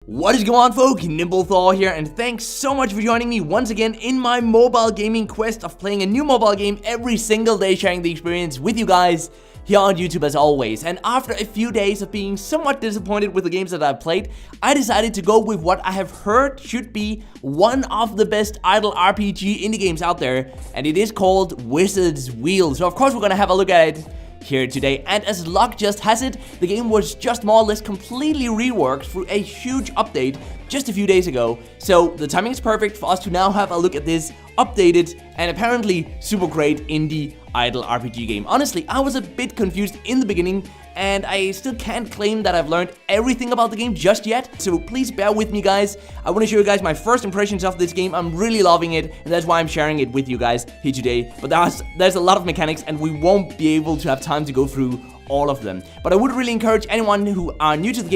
What is going on, folk? NimbleThor here, and thanks so much for joining me once again in my mobile gaming quest of playing a new mobile game every single day, sharing the experience with you guys here on YouTube as always. And after a few days of being somewhat disappointed with the games that I've played, I decided to go with what I have heard should be one of the best idle RPG indie games out there, and it is called Wizard's Wheel. So of course we're gonna have a look at it here today, and as luck just has it, the game was just more or less completely reworked through a huge update just a few days ago. So the timing is perfect for us to now have a look at this updated and apparently super great indie idle RPG game. Honestly, I was a bit confused in the beginning, and I still can't claim that I've learned everything about the game just yet, so please bear with me, guys. I want to show you guys my first impressions of this game. I'm really loving it, and that's why I'm sharing it with you guys here today. But there's a lot of mechanics, and we won't be able to have time to go through all of them. But I would really encourage anyone who's new to the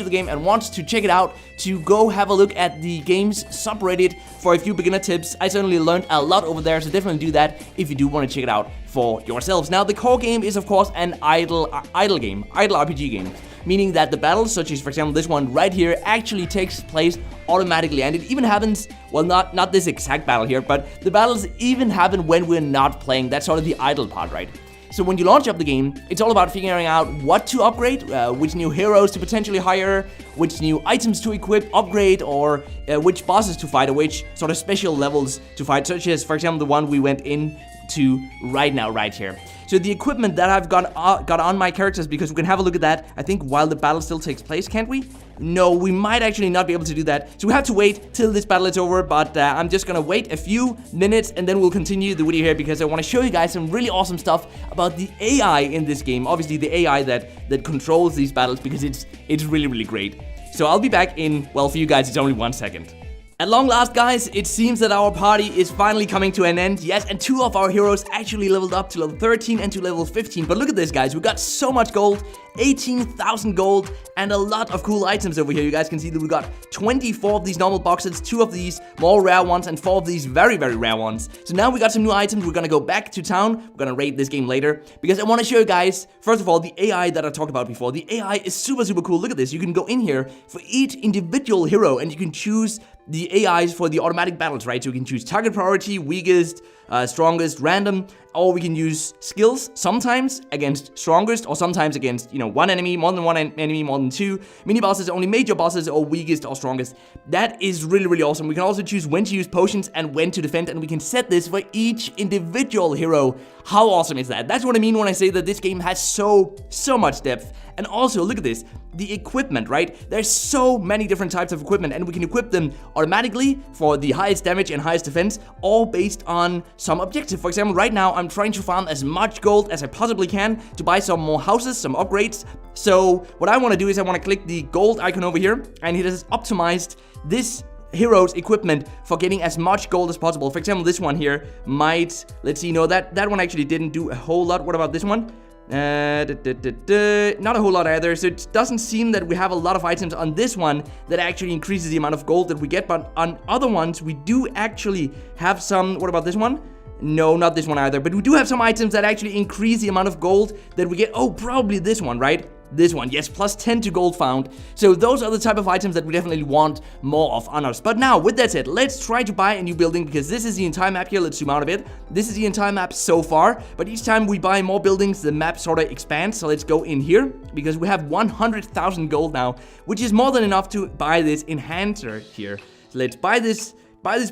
game and wants to check it out to go have a look at the game's subreddit for a few beginner tips. I certainly learned a lot over there, so definitely do that if you do want to check it out for yourselves. Now, the core game is of course an idle RPG game, meaning that the battles, such as for example this one right here, actually takes place automatically, and it even happens, well, not this exact battle here, but the battles even happen when we're not playing. That's sort of the idle part, right? So when you launch up the game, it's all about figuring out what to upgrade, which new heroes to potentially hire, which new items to equip, upgrade, or which bosses to fight, or which sort of special levels to fight, such as, for example, the one we went into right now, right here. So the equipment that I've got on my characters, because we can have a look at that, I think, while the battle still takes place, can't we? No, we might actually not be able to do that. So we have to wait till this battle is over, but I'm just gonna wait a few minutes and then we'll continue the video here, because I want to show you guys some really awesome stuff about the AI in this game. Obviously the AI that controls these battles, because it's really, really great. So I'll be back in, well, for you guys, it's only 1 second. At long last, guys, it seems that our party is finally coming to an end. Yes, and 2 of our heroes actually leveled up to level 13 and to level 15. But look at this, guys. We got so much gold, 18,000 gold, and a lot of cool items over here. You guys can see that we got 24 of these normal boxes, 2 of these more rare ones, and 4 of these very, very rare ones. So now we got some new items. We're gonna go back to town. We're gonna raid this game later, because I want to show you guys, first of all, the AI that I talked about before. The AI is super, super cool. Look at this. You can go in here for each individual hero, and you can choose the AIs for the automatic battles, right? So we can choose target priority, weakest, strongest, random, or we can use skills, sometimes against strongest, or sometimes against, one enemy, more than one enemy, more than 2, mini bosses, only major bosses, or weakest or strongest. That is really, really awesome. We can also choose when to use potions and when to defend, and we can set this for each individual hero. How awesome is that? That's what I mean when I say that this game has so much depth. And also, look at this, the equipment, right? There's so many different types of equipment, and we can equip them automatically for the highest damage and highest defense, all based on some objective. For example, right now, I'm trying to farm as much gold as I possibly can to buy some more houses, some upgrades. So what I want to do is I want to click the gold icon over here, and it has optimized this hero's equipment for getting as much gold as possible. For example, this one here might, let's see, no, that one actually didn't do a whole lot. What about this one? Not a whole lot either, so it doesn't seem that we have a lot of items on this one that actually increases the amount of gold that we get, but on other ones we do actually have some. What about this one? No, not this one either, but we do have some items that actually increase the amount of gold that we get. Oh, probably this one, right? This one, yes, plus 10 to gold found. So those are the type of items that we definitely want more of on us. But now, with that said, let's try to buy a new building, because this is the entire map here. Let's zoom out a bit. This is the entire map so far, but each time we buy more buildings, the map sort of expands. So let's go in here, because we have 100,000 gold now, which is more than enough to buy this enhancer here. So let's buy this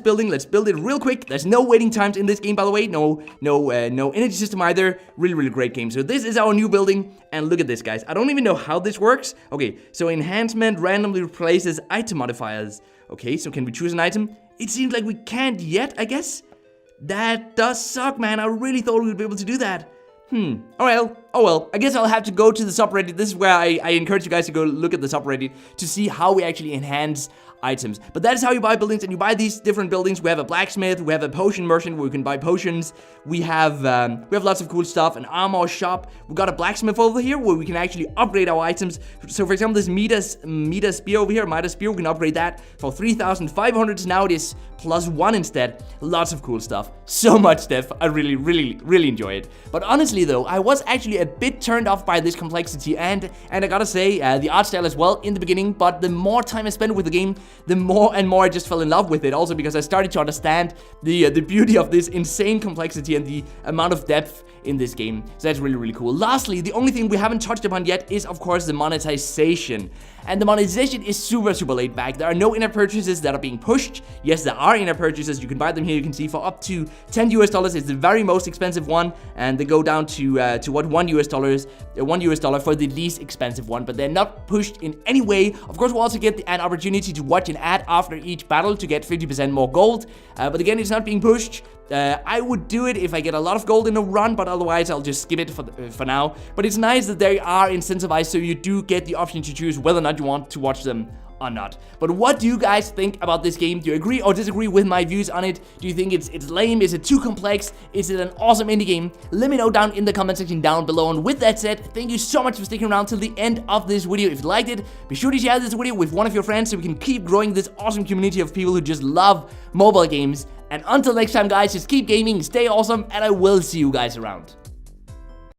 building. Let's build it real quick. There's no waiting times in this game, by the way. No energy system either. Really, really great game. So this is our new building, and look at this, guys. I don't even know how this works. Okay, so enhancement randomly replaces item modifiers. Okay, so can we choose an item? It seems like we can't yet, I guess. That does suck, man. I really thought we would be able to do that. Oh well, I guess I'll have to go to the subreddit. This is where I encourage you guys to go look at the subreddit to see how we actually enhance items. But that is how you buy buildings, and you buy these different buildings. We have a blacksmith, we have a potion merchant where we can buy potions. We have lots of cool stuff, an armor shop. We got a blacksmith over here where we can actually upgrade our items. So for example, this Midas spear over here, Midas spear, we can upgrade that for 3,500. Now it is +1 instead. Lots of cool stuff. So much stuff. I really enjoy it. But honestly, honestly though, I was actually a bit turned off by this complexity, and I gotta say, the art style as well in the beginning, but the more time I spent with the game, the more and more I just fell in love with it, also because I started to understand the beauty of this insane complexity and the amount of depth in this game. So that's really, really cool. Lastly, the only thing we haven't touched upon yet is, of course, the monetization. And the monetization is super, super laid back. There are no in-app purchases that are being pushed. Yes, there are in-app purchases. You can buy them here. You can see for up to $10 US. It's the very most expensive one, and they go down to what $1 US for the least expensive one. But they're not pushed in any way. Of course, we'll also get an opportunity to watch an ad after each battle to get 50% more gold. But again, it's not being pushed. I would do it if I get a lot of gold in a run, but otherwise I'll just skip it for now. But it's nice that they are incentivized, so you do get the option to choose whether or not you want to watch them or not. But what do you guys think about this game? Do you agree or disagree with my views on it? Do you think it's lame? Is it too complex? Is it an awesome indie game? Let me know down in the comment section down below. And with that said, thank you so much for sticking around till the end of this video. If you liked it, be sure to share this video with one of your friends so we can keep growing this awesome community of people who just love mobile games. And until next time, guys, just keep gaming, stay awesome, and I will see you guys around.